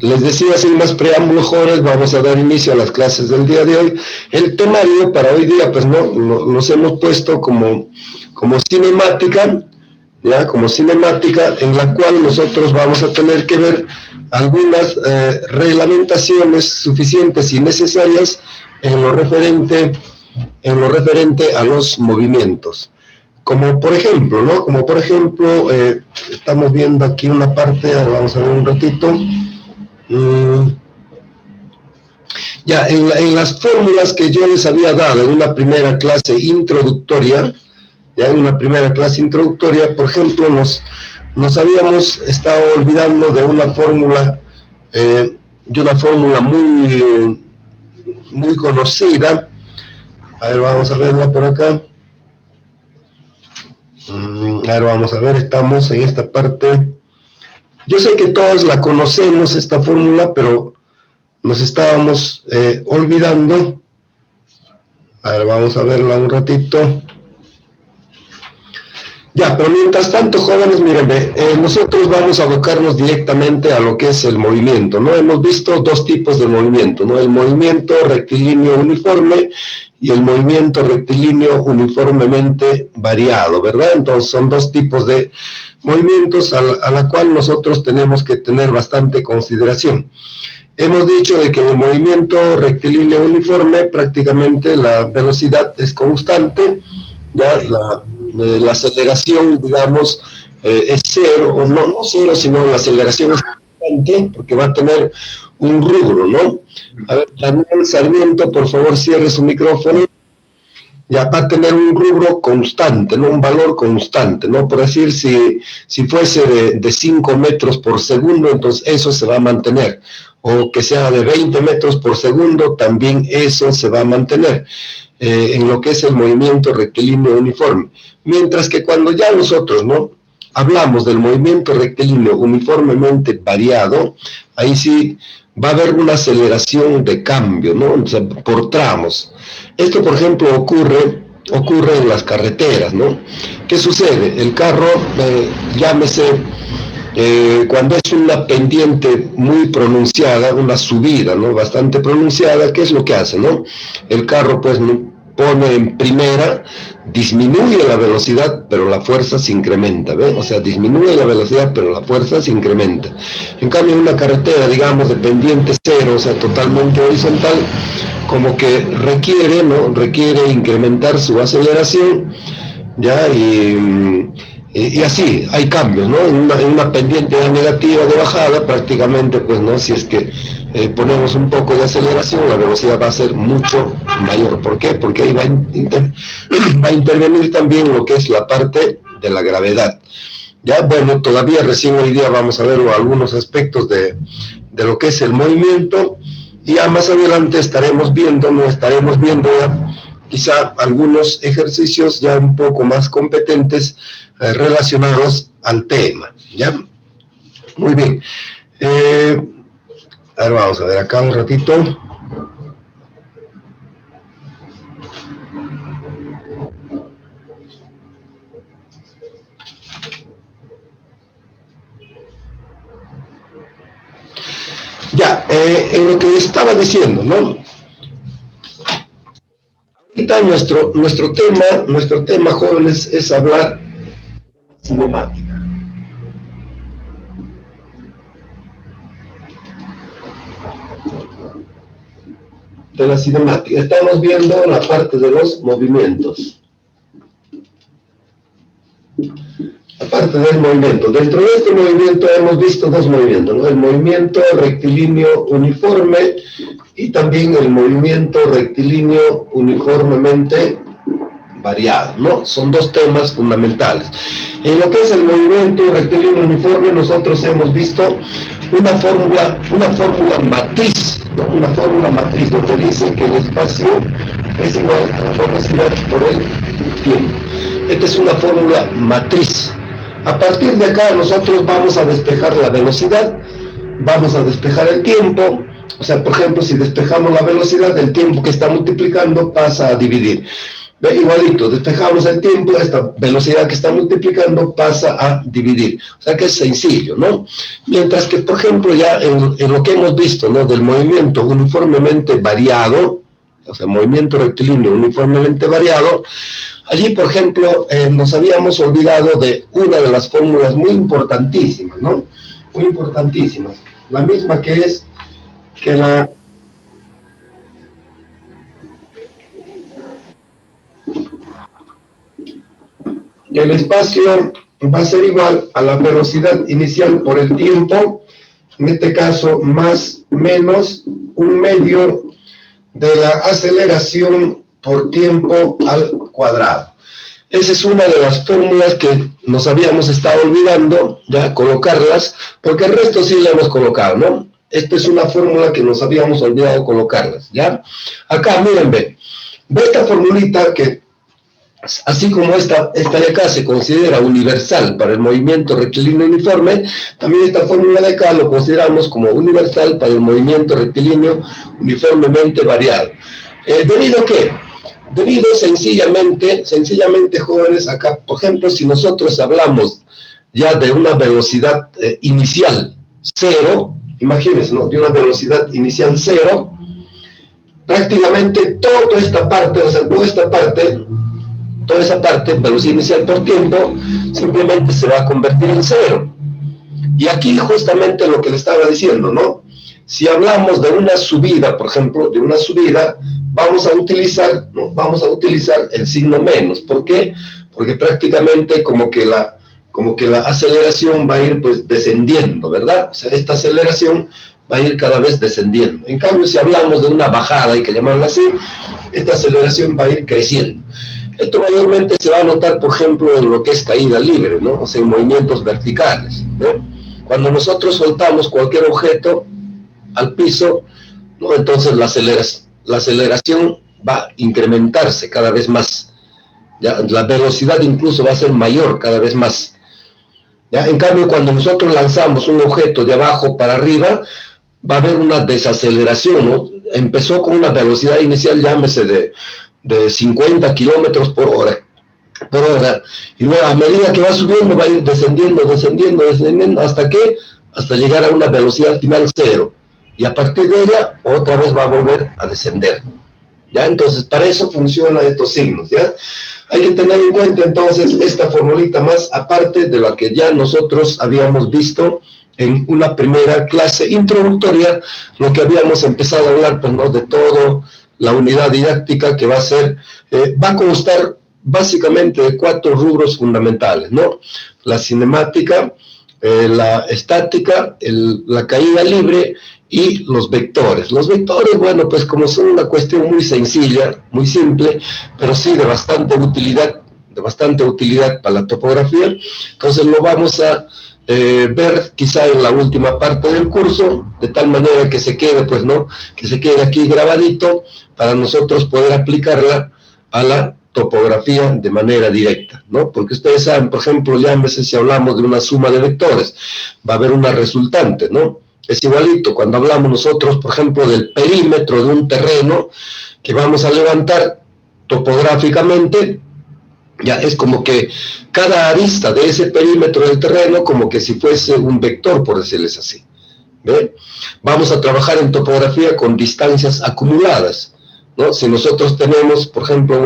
les decía, sin más preámbulos, jóvenes, vamos a dar inicio a las clases del día de hoy. El temario para hoy día, pues no, los hemos puesto como cinemática, ¿ya? Como cinemática, en la cual nosotros vamos a tener que ver algunas reglamentaciones suficientes y necesarias en lo referente a los movimientos. Como por ejemplo, ¿no? Como por ejemplo, estamos viendo aquí una parte, vamos a ver un ratito. Ya, en las fórmulas que yo les había dado en una primera clase introductoria, por ejemplo, nos habíamos estado olvidando de una fórmula, muy conocida. A ver, vamos a verla por acá. A ver, vamos a ver, estamos en esta parte. Yo sé que todos la conocemos, esta fórmula, pero nos estábamos olvidando. A ver, vamos a verla un ratito. Ya, pero mientras tanto, jóvenes, mírenme, nosotros vamos a abocarnos directamente a lo que es el movimiento, ¿no? Hemos visto dos tipos de movimiento, ¿no? El movimiento rectilíneo uniforme y el movimiento rectilíneo uniformemente variado, ¿verdad? Entonces son dos tipos de movimientos a la cual nosotros tenemos que tener bastante consideración. Hemos dicho de que en el movimiento rectilíneo uniforme prácticamente la velocidad es constante, ya la aceleración, digamos, es cero, o no cero, sino la aceleración es constante, porque va a tener un rubro, ¿no? A ver, Daniel Sarmiento, por favor, cierre su micrófono. Ya va a tener un rubro constante, ¿no? Un valor constante, ¿no? Por decir, si fuese de 5 metros por segundo, entonces eso se va a mantener. O que sea de 20 metros por segundo, también eso se va a mantener. En lo que es el movimiento rectilíneo uniforme. Mientras que cuando ya nosotros, ¿no?, hablamos del movimiento rectilíneo uniformemente variado, ahí sí va a haber una aceleración de cambio, ¿no? O sea, por tramos. Esto, por ejemplo, ocurre en las carreteras, ¿no? ¿Qué sucede? El carro, llámese, cuando es una pendiente muy pronunciada, una subida, ¿no?, bastante pronunciada, ¿qué es lo que hace, no? El carro, pues, pone en primera, disminuye la velocidad, pero la fuerza se incrementa, ¿ves? O sea, disminuye la velocidad, pero la fuerza se incrementa. En cambio, en una carretera, digamos, de pendiente cero, o sea, totalmente horizontal, como que requiere, ¿no?, requiere incrementar su aceleración, ¿ya? Y así, hay cambios, ¿no? En una pendiente negativa de bajada, prácticamente, pues, ¿no?, si es que ponemos un poco de aceleración, la velocidad va a ser mucho mayor. ¿Por qué? Porque ahí va a intervenir también lo que es la parte de la gravedad. Ya, bueno, todavía recién hoy día vamos a ver algunos aspectos de lo que es el movimiento, y ya más adelante estaremos viendo ya quizá algunos ejercicios ya un poco más competentes relacionados al tema, ¿ya? Muy bien. A ver, vamos a ver acá un ratito. Ya, en lo que estaba diciendo, ¿no? Ahorita nuestro tema, jóvenes, es hablar de cinemática. De la cinemática. Estamos viendo la parte de los movimientos. La parte del movimiento. Dentro de este movimiento hemos visto dos movimientos, ¿no? El movimiento rectilíneo uniforme y también el movimiento rectilíneo uniformemente variado, ¿no? Son dos temas fundamentales. En lo que es el movimiento rectilíneo uniforme, nosotros hemos visto una fórmula matriz, ¿no? Una fórmula matriz donde dice que el espacio es igual a la velocidad por el tiempo. Esta es una fórmula matriz. A partir de acá nosotros vamos a despejar la velocidad, vamos a despejar el tiempo. O sea, por ejemplo, si despejamos la velocidad, el tiempo que está multiplicando pasa a dividir. ¿Ve? Igualito, despejamos el tiempo, esta velocidad que está multiplicando pasa a dividir. O sea que es sencillo, ¿no? Mientras que, por ejemplo, ya en lo que hemos visto, ¿no? Del movimiento uniformemente variado, o sea, movimiento rectilíneo uniformemente variado, allí, por ejemplo, nos habíamos olvidado de una de las fórmulas muy importantísimas, ¿no? Muy importantísimas. La misma que es que el espacio va a ser igual a la velocidad inicial por el tiempo, en este caso más menos un medio de la aceleración por tiempo al cuadrado. Esa es una de las fórmulas que nos habíamos estado olvidando, ya colocarlas, porque el resto sí la hemos colocado, ¿no? Esta es una fórmula que nos habíamos olvidado colocarlas, ¿ya? Acá, miren, ve esta formulita que, así como esta de acá se considera universal para el movimiento rectilíneo uniforme, también esta fórmula de acá lo consideramos como universal para el movimiento rectilíneo uniformemente variado. ¿Debido a qué? Debido sencillamente, jóvenes, acá, por ejemplo, si nosotros hablamos ya de una velocidad inicial cero, imagínense, ¿no? De una velocidad inicial cero, prácticamente toda esta parte, o sea, toda esa parte, velocidad inicial por tiempo, simplemente se va a convertir en cero. Y aquí justamente lo que le estaba diciendo, ¿no? Si hablamos de una subida, por ejemplo, de una subida, vamos a utilizar el signo menos. ¿Por qué? Porque prácticamente como que la aceleración va a ir pues descendiendo, ¿verdad? O sea, esta aceleración va a ir cada vez descendiendo. En cambio, si hablamos de una bajada, hay que llamarla así, esta aceleración va a ir creciendo. Esto mayormente se va a notar, por ejemplo, en lo que es caída libre, ¿no? O sea, en movimientos verticales, ¿no? Cuando nosotros soltamos cualquier objeto al piso, ¿no? Entonces la aceleración va a incrementarse cada vez más. ¿Ya? La velocidad incluso va a ser mayor cada vez más. ¿Ya? En cambio, cuando nosotros lanzamos un objeto de abajo para arriba, va a haber una desaceleración, ¿no? Empezó con una velocidad inicial, llámese de 50 kilómetros por hora, y luego a medida que va subiendo va a ir descendiendo, hasta llegar a una velocidad final cero, y a partir de ella otra vez va a volver a descender, ¿ya? Entonces para eso funcionan estos signos, ¿ya? Hay que tener en cuenta entonces esta formulita más aparte de la que ya nosotros habíamos visto en una primera clase introductoria, lo que habíamos empezado a hablar, pues, ¿no? De todo la unidad didáctica que va a ser, va a constar básicamente de 4 rubros fundamentales, ¿no? La cinemática, la estática, la caída libre y los vectores. Los vectores, bueno, pues como son una cuestión muy sencilla, muy simple, pero sí de bastante utilidad para la topografía, entonces lo vamos a ver quizá en la última parte del curso, de tal manera que se quede, pues, ¿no? Que se quede aquí grabadito para nosotros poder aplicarla a la topografía de manera directa, ¿no? Porque ustedes saben, por ejemplo, ya a veces si hablamos de una suma de vectores, va a haber una resultante, ¿no? Es igualito, cuando hablamos nosotros, por ejemplo, del perímetro de un terreno que vamos a levantar topográficamente, ya es como que cada arista de ese perímetro del terreno, como que si fuese un vector, por decirles así. ¿Ve? Vamos a trabajar en topografía con distancias acumuladas, ¿no? Si nosotros tenemos, por ejemplo,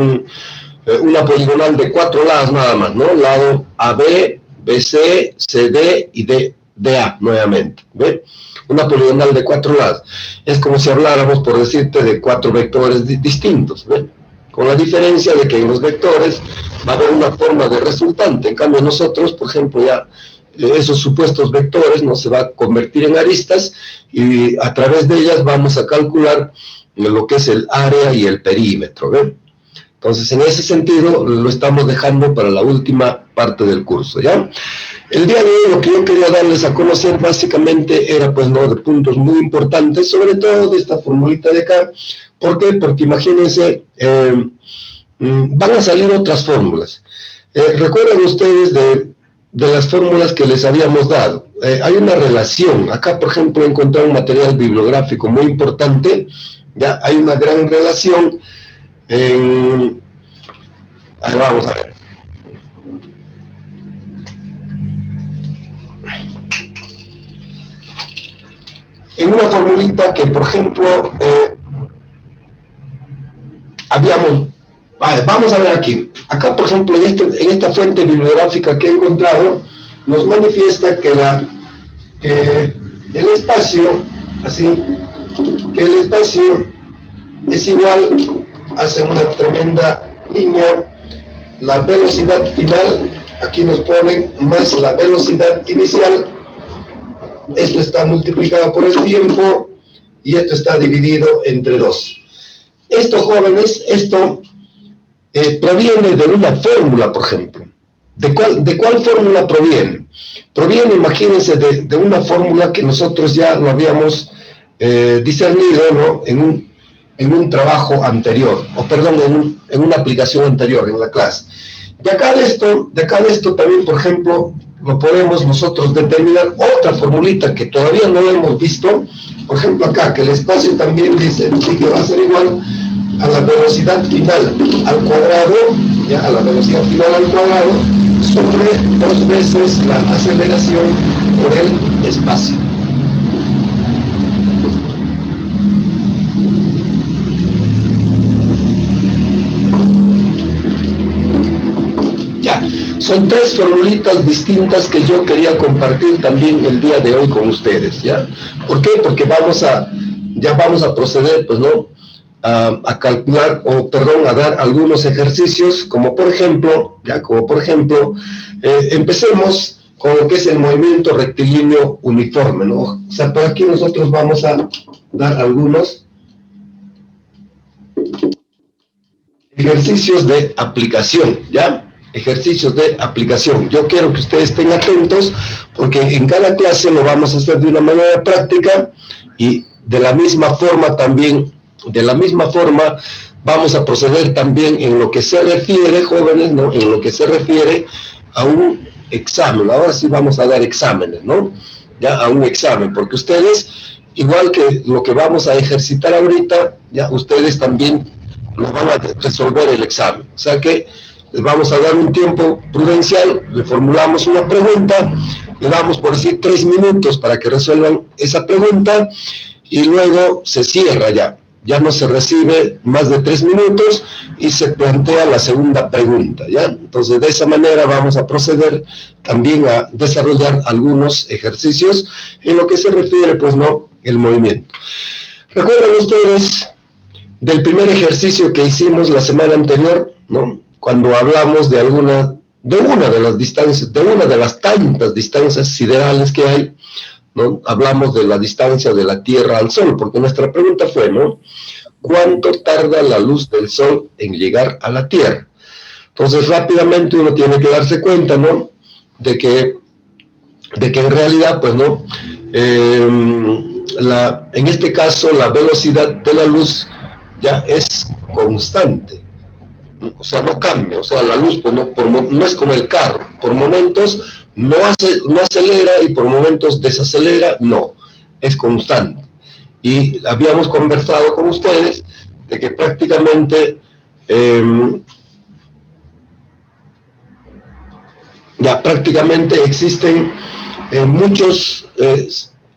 una poligonal de 4 lados nada más, ¿no? Lado AB, BC, CD y DA nuevamente, ¿ve? Una poligonal de 4 lados. Es como si habláramos, por decirte, de 4 vectores distintos, ¿ve? Con la diferencia de que en los vectores va a haber una forma de resultante. En cambio nosotros, por ejemplo, ya esos supuestos vectores no se va a convertir en aristas y a través de ellas vamos a calcular lo que es el área y el perímetro, ¿ven? Entonces, en ese sentido, lo estamos dejando para la última parte del curso, ¿ya? El día de hoy lo que yo quería darles a conocer básicamente era, pues, ¿no?, de puntos muy importantes, sobre todo de esta formulita de acá. ¿Por qué? Porque imagínense, van a salir otras fórmulas. Recuerden ustedes de las fórmulas que les habíamos dado. Hay una relación. Acá, por ejemplo, he encontrado un material bibliográfico muy importante. Ya hay una gran relación Ahí vamos a ver. En una formulita que, por ejemplo, vamos a ver aquí. Acá, por ejemplo, en esta fuente bibliográfica que he encontrado, nos manifiesta que el espacio, así, que el espacio es igual, hace una tremenda línea, la velocidad final, aquí nos ponen, más la velocidad inicial, esto está multiplicado por el tiempo, y esto está dividido entre 2. Esto, jóvenes, proviene de una fórmula, por ejemplo. ¿De cuál fórmula proviene? Proviene, imagínense, de una fórmula que nosotros ya lo habíamos discernido, ¿no? en un trabajo anterior, o perdón, en una aplicación anterior, en la clase. De acá de esto también, por ejemplo, lo podemos nosotros determinar otra formulita que todavía no hemos visto. Por ejemplo, acá, que el espacio también dice que va a ser igual a la velocidad final al cuadrado, ya, a la velocidad final al cuadrado, sobre 2 veces la aceleración por el espacio. Ya, son 3 formulitas distintas que yo quería compartir también el día de hoy con ustedes, ¿ya? ¿Por qué? Porque ya vamos a proceder, pues, ¿no?, a calcular, a dar algunos ejercicios, como por ejemplo, empecemos con lo que es el movimiento rectilíneo uniforme, ¿no? O sea, por aquí nosotros vamos a dar algunos ejercicios de aplicación, ¿ya? Ejercicios de aplicación. Yo quiero que ustedes estén atentos, porque en cada clase lo vamos a hacer de una manera práctica, y de la misma forma vamos a proceder también en lo que se refiere, jóvenes, ¿no?, en lo que se refiere a un examen. Ahora sí vamos a dar exámenes, ¿no? Ya, a un examen, porque ustedes, igual que lo que vamos a ejercitar ahorita, ya ustedes también lo van a resolver el examen. O sea que les vamos a dar un tiempo prudencial, le formulamos una pregunta, le damos, por decir, 3 minutos para que resuelvan esa pregunta, y luego se cierra ya no se recibe más de 3 minutos y se plantea la segunda pregunta, ¿ya? Entonces, de esa manera vamos a proceder también a desarrollar algunos ejercicios en lo que se refiere, pues, ¿no?, el movimiento. ¿Recuerdan ustedes del primer ejercicio que hicimos la semana anterior, ¿no?, cuando hablamos de una de las tantas distancias siderales que hay, ¿no? Hablamos de la distancia de la Tierra al Sol, porque nuestra pregunta fue, ¿no?, ¿cuánto tarda la luz del Sol en llegar a la Tierra? Entonces, rápidamente uno tiene que darse cuenta, ¿no?, de que en realidad, pues, ¿no?, en este caso, la velocidad de la luz ya es constante, o sea, no cambia. O sea, la luz, pues, no es como el carro, por momentos no acelera y por momentos desacelera, no, es constante. Y habíamos conversado con ustedes de que prácticamente existen muchos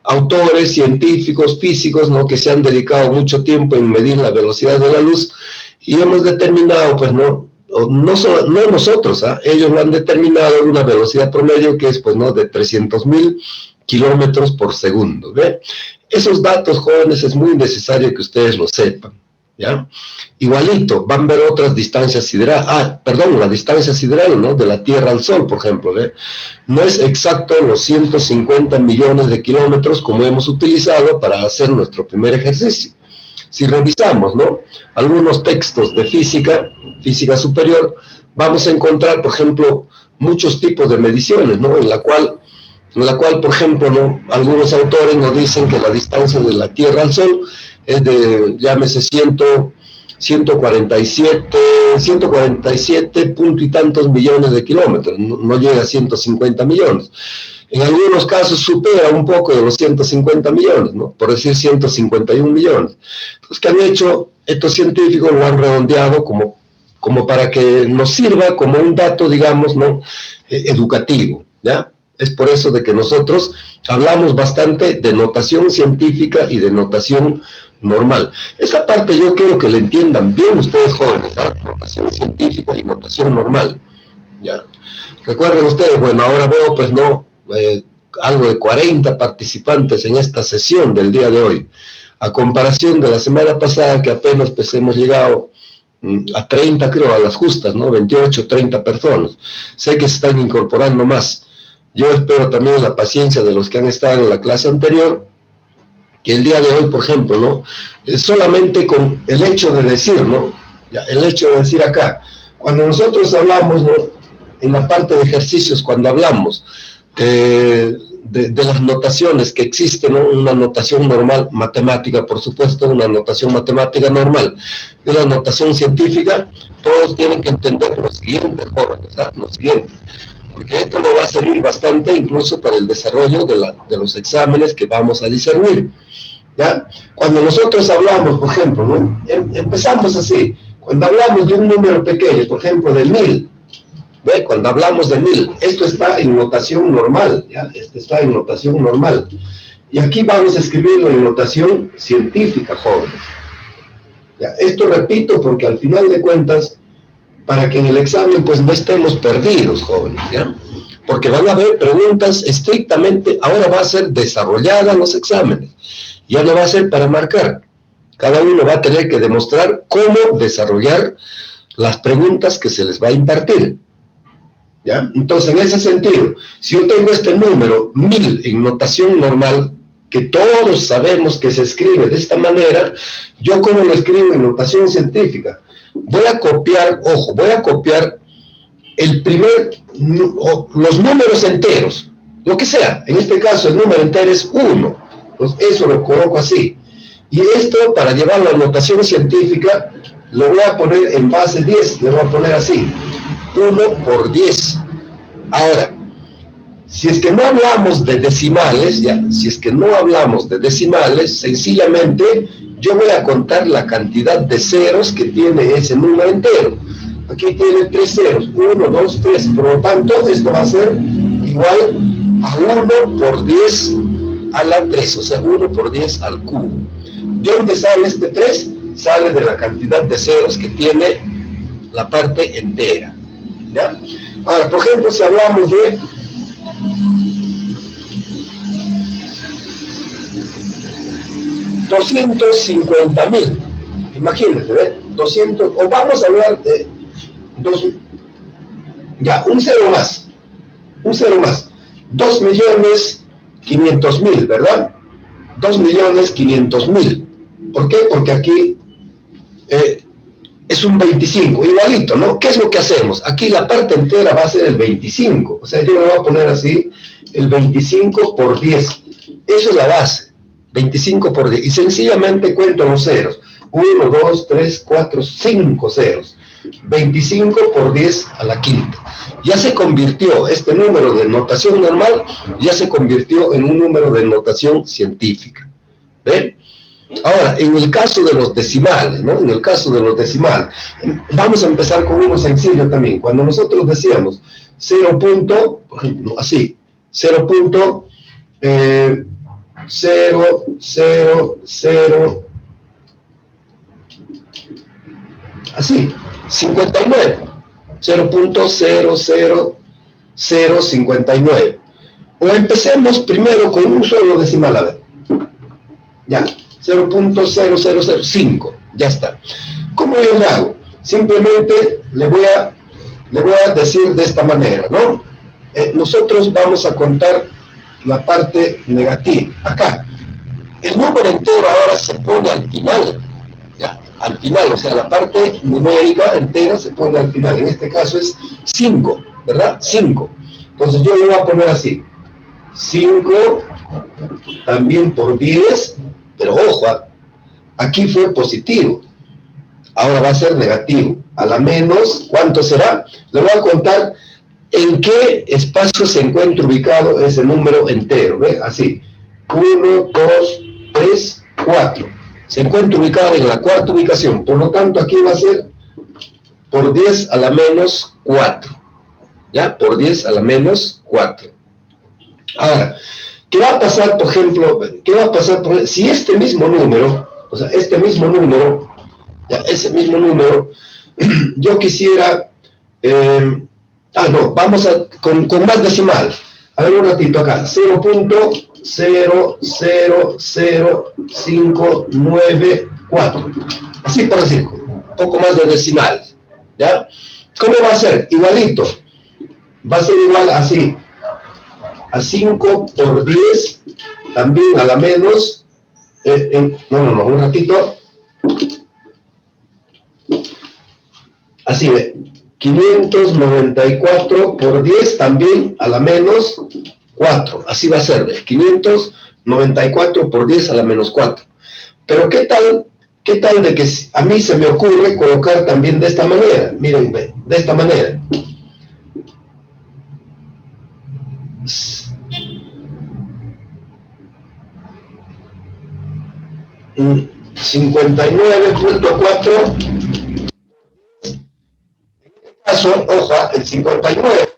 autores, científicos, físicos, ¿no?, que se han dedicado mucho tiempo en medir la velocidad de la luz, y hemos determinado, pues, no nosotros, ellos lo han determinado en una velocidad promedio que es, pues, ¿no?, de 300.000 kilómetros por segundo, ¿ve? Esos datos, jóvenes, es muy necesario que ustedes lo sepan, ¿ya? Igualito, van a ver otras distancias siderales. La distancia sideral, ¿no?, de la Tierra al Sol, por ejemplo, ¿ve? No es exacto los 150 millones de kilómetros como hemos utilizado para hacer nuestro primer ejercicio. Si revisamos, ¿no?, algunos textos de física superior, vamos a encontrar, por ejemplo, muchos tipos de mediciones, ¿no?, en la cual, por ejemplo, ¿no?, algunos autores nos dicen que la distancia de la Tierra al Sol es de, llámese, 147 punto y tantos millones de kilómetros, no llega a 150 millones. En algunos casos supera un poco de los 150 millones, ¿no?, por decir 151 millones. Entonces, ¿qué han hecho estos científicos? Lo han redondeado como como para que nos sirva como un dato, digamos, ¿no? Educativo, ¿ya? Es por eso de que nosotros hablamos bastante de notación científica y de notación normal. Esa parte yo quiero que la entiendan bien ustedes jóvenes, ¿verdad? Notación científica y notación normal, ¿ya? Recuerden ustedes, bueno, ahora veo, pues, no, algo de 40 participantes en esta sesión del día de hoy, a comparación de la semana pasada, que apenas pues hemos llegado a 30, creo, a las justas, ¿no? 28, 30 personas. Sé que se están incorporando más. Yo espero también la paciencia de los que han estado en la clase anterior, que el día de hoy, por ejemplo, ¿no? Solamente con el hecho de decir, ¿no? Ya, el hecho de decir acá, cuando nosotros hablamos, ¿no? En la parte de ejercicios, cuando hablamos de las notaciones que existen, ¿no? Una notación normal matemática, por supuesto, una notación matemática normal, y una notación científica, todos tienen que entender lo siguiente, jóvenes, ¿verdad? Lo siguiente, porque esto nos va a servir bastante incluso para el desarrollo de los exámenes que vamos a discernir, ¿ya? Cuando nosotros hablamos, por ejemplo, ¿no? Empezamos así, cuando hablamos de un número pequeño, por ejemplo, de 1000, ¿ve? Cuando hablamos de 1000, esto está en notación normal, ¿ya? Esto está en notación normal. Y aquí vamos a escribirlo en notación científica, jóvenes. ¿Ya? Esto repito porque al final de cuentas, para que en el examen pues no estemos perdidos, jóvenes, ¿ya? Porque van a haber preguntas estrictamente, ahora va a ser desarrollada en los exámenes, ya no va a ser para marcar. Cada uno va a tener que demostrar cómo desarrollar las preguntas que se les va a impartir, ¿ya? Entonces, en ese sentido, si yo tengo este número 1000 en notación normal, que todos sabemos que se escribe de esta manera, yo como lo escribo en notación científica, voy a copiar, ojo, voy a copiar los números enteros, lo que sea. En este caso el número entero es 1, pues eso lo coloco así. Y esto, para llevarlo a notación científica, lo voy a poner en base 10, le voy a poner así, 1 por 10. Ahora, si es que no hablamos de decimales, ya, si es que no hablamos de decimales, sencillamente yo voy a contar la cantidad de ceros que tiene ese número entero. Aquí tiene 3 ceros, 1, 2, 3, por lo tanto esto va a ser igual a 1 por 10 a la 3, o sea, 1 por 10 al cubo. ¿De dónde sale este 3? Sale de la cantidad de ceros que tiene la parte entera, ¿ya? Ahora, por ejemplo, si hablamos de 250.000, imagínate, ¿ves? 200, o vamos a hablar de ya, un cero más, 2.500.000, ¿verdad? 2.500.000. ¿Por qué? Porque aquí es un 25, igualito, ¿no? ¿Qué es lo que hacemos? Aquí la parte entera va a ser el 25, o sea, yo le voy a poner así, el 25 por 10, eso es la base, 25 por 10, y sencillamente cuento los ceros, 1, 2, 3, 4, 5 ceros, 25 por 10 a la quinta. Ya se convirtió, este número de notación normal, ya se convirtió en un número de notación científica, ¿ven? Ahora, en el caso de los decimales, ¿no? En el caso de los decimales, vamos a empezar con uno sencillo también. Cuando nosotros decíamos 0. Por ejemplo, así, 0. 0, 0, 0, así, 59, 0.00059. O empecemos primero con un solo decimal, a ver, ya, 0.0005, ya está. ¿Cómo yo lo hago? Simplemente le voy a decir de esta manera, ¿no? Nosotros vamos a contar la parte negativa. Acá, el número entero ahora se pone al final, ¿ya? Al final, o sea, la parte numérica entera se pone al final. En este caso es 5, ¿verdad? 5. Entonces yo le voy a poner así, 5 también por 10, pero ojo, aquí fue positivo, ahora va a ser negativo. A la menos, ¿cuánto será? Le voy a contar en qué espacio se encuentra ubicado ese número entero, ¿ve? Así, 1, 2, 3, 4. Se encuentra ubicado en la cuarta ubicación, por lo tanto aquí va a ser por 10 a la menos 4. ¿Ya? Por 10 a la menos 4. Ahora, ¿qué va a pasar, por ejemplo, si este mismo número, o sea, este mismo número, ya, ese mismo número, yo quisiera, no, vamos con más decimal. A ver un ratito acá, 0.0000594. Así por decir, un poco más de decimal, ¿ya? ¿Cómo va a ser? Igualito. Va a ser igual así. A 5 por 10, también a la menos, un ratito. Así ve, 594 por 10 también a la menos 4. Así va a ser, ¿ve? 594 por 10 a la menos 4. Pero ¿qué tal de que a mí se me ocurre colocar también de esta manera? Miren, ¿ve? De esta manera. 59.4. Caso, ojo, el 59,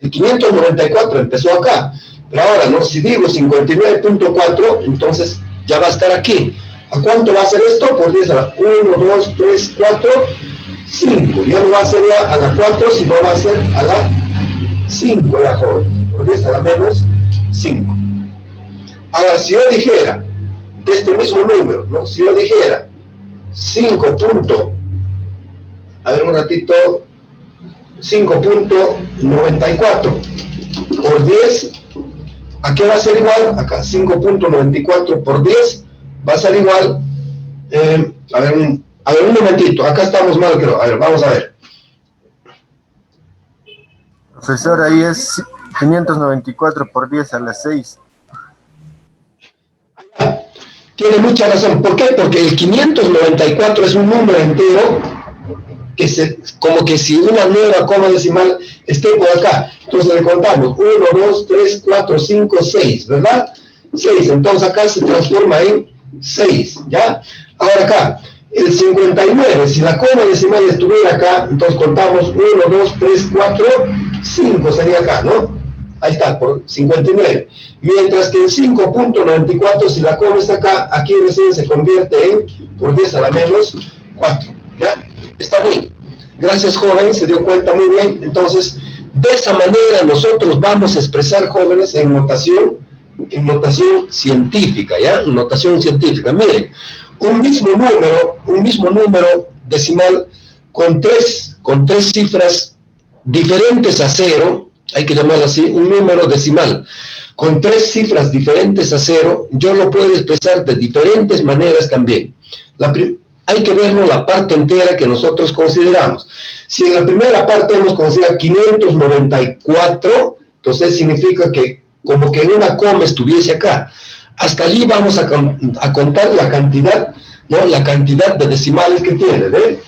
el 594 empezó acá, pero ahora, ¿no? Si digo 59.4, entonces ya va a estar aquí. ¿A cuánto va a ser esto? Por 10 a la 1, 2, 3, 4, 5. Ya no va a ser a la 4, sino va a ser a la 5, la joven. Por 10 a la menos 5. Ahora, si yo dijera, de este mismo número, ¿no? Si yo dijera 5 punto, a ver un ratito, 5.94 por 10, ¿a qué va a ser igual? Acá 5.94 por 10 va a ser igual, a ver un momentito, acá estamos mal, creo. A ver, vamos a ver. Profesor, ahí es 594 por 10 a las 6. Tiene mucha razón. ¿Por qué? Porque el 594 es un número entero como que si una nueva coma decimal esté por acá. Entonces le contamos 1, 2, 3, 4, 5, 6, ¿verdad? 6, entonces acá se transforma en 6, ¿ya? Ahora acá, el 59, si la coma decimal estuviera acá, entonces contamos 1, 2, 3, 4, 5 sería acá, ¿no? Ahí está, por 59. Mientras que el 5.94, si la coma está acá, aquí recién se convierte en por 10 a la menos 4, ¿ya? Está bien. Gracias, joven, se dio cuenta muy bien. Entonces, de esa manera nosotros vamos a expresar, jóvenes, en notación científica, ¿ya? Notación científica. Miren, un mismo número decimal con tres cifras diferentes a 0, hay que llamarlo así, un número decimal con 3 cifras diferentes a 0, yo lo puedo expresar de diferentes maneras también. Hay que verlo la parte entera que nosotros consideramos. Si en la primera parte hemos considerado 594, entonces significa que como que en una coma estuviese acá. Hasta allí vamos a contar la cantidad, ¿no? La cantidad de decimales que tiene, ¿ve?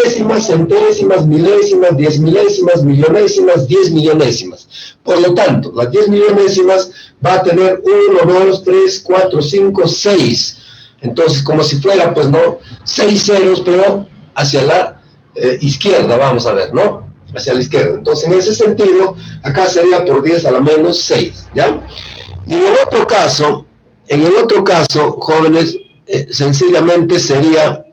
Décimas, centésimas, milésimas, 10 milésimas, millonésimas, 10 millonésimas. Por lo tanto, las 10 millonésimas va a tener 1, 2, 3, 4, 5, 6. Entonces, como si fuera, pues, ¿no? 6 ceros, pero hacia la izquierda, vamos a ver, ¿no? Hacia la izquierda. Entonces, en ese sentido, acá sería por 10 a la menos 6, ¿ya? Y en el otro caso, jóvenes, sencillamente sería,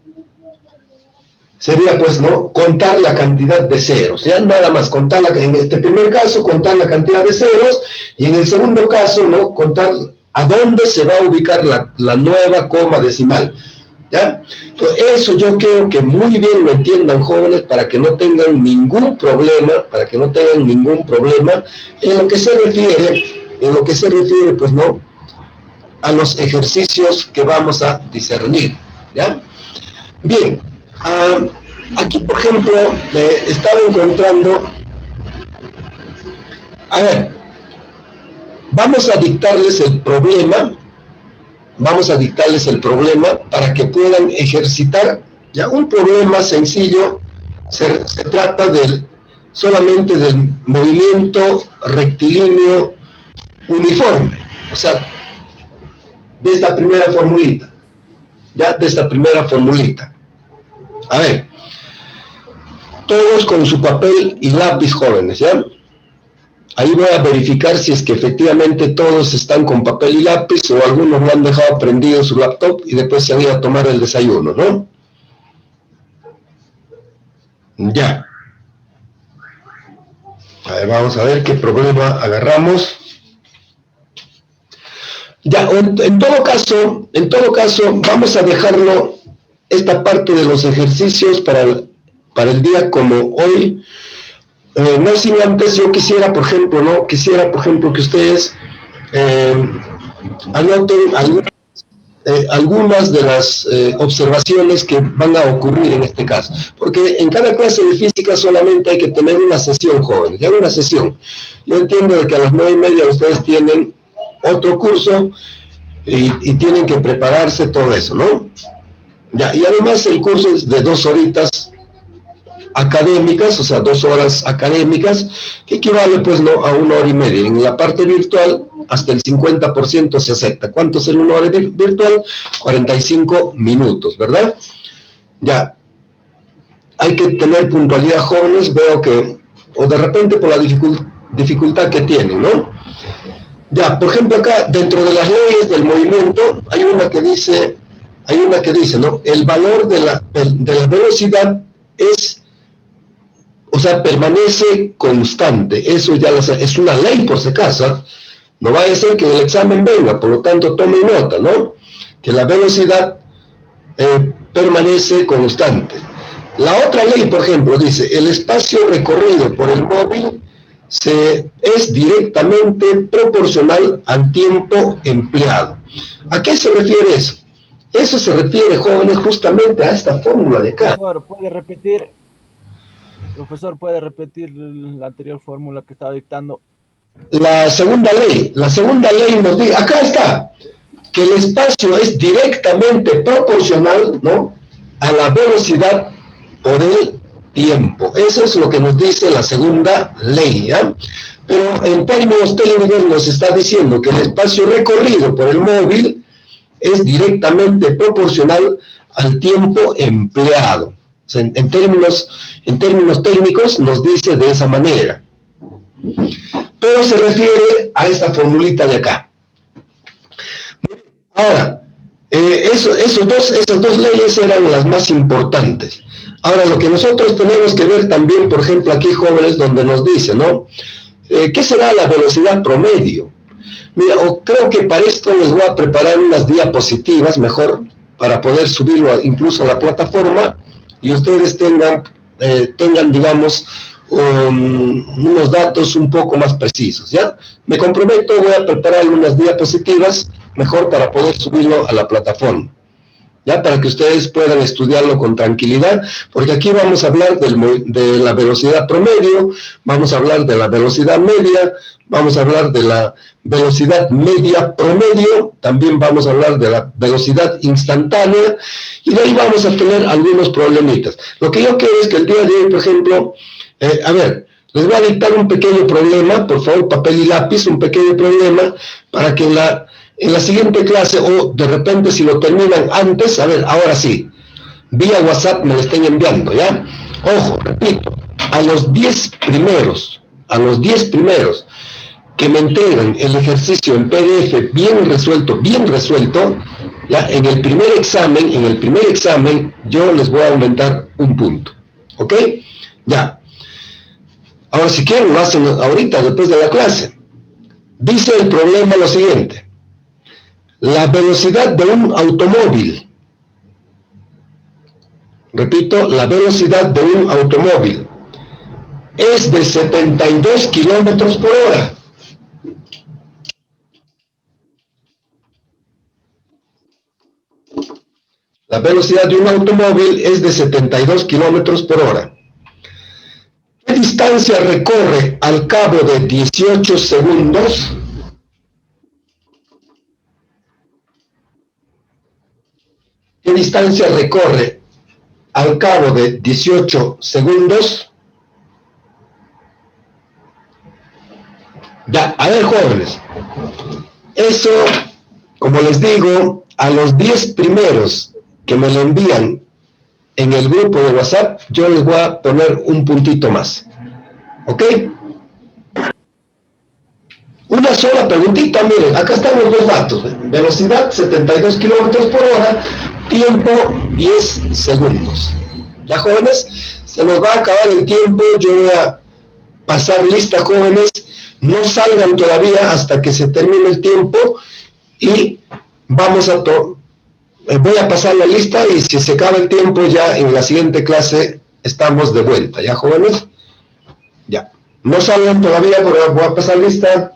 pues, ¿no? Contar la cantidad de ceros, ¿ya? Nada más, en este primer caso, contar la cantidad de ceros, y en el segundo caso, ¿no? Contar a dónde se va a ubicar la nueva coma decimal, ¿ya? Entonces, eso yo creo que muy bien lo entiendan, jóvenes, para que no tengan ningún problema, en lo que se refiere, pues, ¿no? A los ejercicios que vamos a discernir, ¿ya? Bien, aquí, por ejemplo, estaba encontrando, a ver, vamos a dictarles el problema para que puedan ejercitar, ya, un problema sencillo. Se trata solamente del movimiento rectilíneo uniforme, o sea, de esta primera formulita. A ver, todos con su papel y lápiz, jóvenes, ¿ya? Ahí voy a verificar si es que efectivamente todos están con papel y lápiz o algunos lo han dejado prendido su laptop y después se han ido a tomar el desayuno, ¿no? Ya. A ver, vamos a ver qué problema agarramos. Ya, en todo caso, vamos a dejarlo, esta parte de los ejercicios para el día como hoy. No sin antes, yo quisiera, por ejemplo, que ustedes anoten algunas de las observaciones que van a ocurrir en este caso. Porque en cada clase de física solamente hay que tener una sesión, jóvenes, ya una sesión. Yo entiendo de que a las 9:30 ustedes tienen otro curso y tienen que prepararse todo eso, ¿no? Ya, y además el curso es de 2 horitas académicas, o sea, 2 horas académicas, que equivale pues no a 1 hora y media. En la parte virtual hasta el 50% se acepta. ¿Cuánto es en 1 hora virtual? 45 minutos, ¿verdad? Ya, hay que tener puntualidad, jóvenes, veo que, o de repente por la dificultad que tienen, ¿no? Ya, por ejemplo acá, dentro de las leyes del movimiento, hay una que dice, ¿no? El valor de la velocidad es, o sea, permanece constante. Eso ya es una ley por si acaso. No vaya a ser que el examen venga, por lo tanto tome nota, ¿no? Que la velocidad permanece constante. La otra ley, por ejemplo, dice, el espacio recorrido por el móvil es directamente proporcional al tiempo empleado. ¿A qué se refiere eso? Eso se refiere, jóvenes, justamente a esta fórmula de acá. Profesor, ¿puede repetir la anterior fórmula que estaba dictando? La segunda ley nos dice, acá está, que el espacio es directamente proporcional, ¿no?, a la velocidad por el tiempo. Eso es lo que nos dice la segunda ley, ¿ya? Pero en términos técnicos nos está diciendo que el espacio recorrido por el móvil es directamente proporcional al tiempo empleado. O sea, en términos técnicos nos dice de esa manera. Pero se refiere a esta formulita de acá. Ahora, esas dos leyes eran las más importantes. Ahora, lo que nosotros tenemos que ver también, por ejemplo, aquí, jóvenes, donde nos dice, ¿no? ¿Qué será la velocidad promedio? Mira, creo que para esto les voy a preparar unas diapositivas, mejor, para poder subirlo incluso a la plataforma, y ustedes tengan, digamos, unos datos un poco más precisos, ¿ya? Me comprometo, voy a preparar unas diapositivas, mejor para poder subirlo a la plataforma, ¿ya? Para que ustedes puedan estudiarlo con tranquilidad, porque aquí vamos a hablar de la velocidad promedio, vamos a hablar de la velocidad media, vamos a hablar de la velocidad media promedio, también vamos a hablar de la velocidad instantánea, y de ahí vamos a tener algunos problemitas. Lo que yo quiero es que el día de hoy, por ejemplo, a ver, les voy a dictar un pequeño problema, por favor, papel y lápiz, un pequeño problema, para que en la siguiente clase, o de repente si lo terminan antes, a ver, ahora sí, vía WhatsApp me lo estén enviando, ¿ya? Ojo, repito, a los 10 primeros que me entreguen el ejercicio en PDF bien resuelto, ya, en el primer examen, yo les voy a aumentar un punto, ¿ok? Ya. Ahora, si quieren, lo hacen ahorita, después de la clase. Dice el problema lo siguiente. La velocidad de un automóvil, repito, la velocidad de un automóvil es de 72 kilómetros por hora. La velocidad de un automóvil es de 72 kilómetros por hora. ¿Qué distancia recorre al cabo de 18 segundos? ¿Qué distancia recorre al cabo de 18 segundos? Ya, a ver, jóvenes. Eso, como les digo, a los 10 primeros que me lo envían en el grupo de WhatsApp, yo les voy a poner un puntito más. ¿Ok? Una sola preguntita, miren, acá están los dos datos. Velocidad 72 kilómetros por hora, tiempo 10 segundos. ¿Ya, jóvenes? Se nos va a acabar el tiempo, yo voy a pasar lista, jóvenes. No salgan todavía hasta que se termine el tiempo y vamos a voy a pasar la lista y si se acaba el tiempo ya en la siguiente clase estamos de vuelta. ¿Ya, jóvenes? Ya. No salgan todavía, pero voy a pasar lista.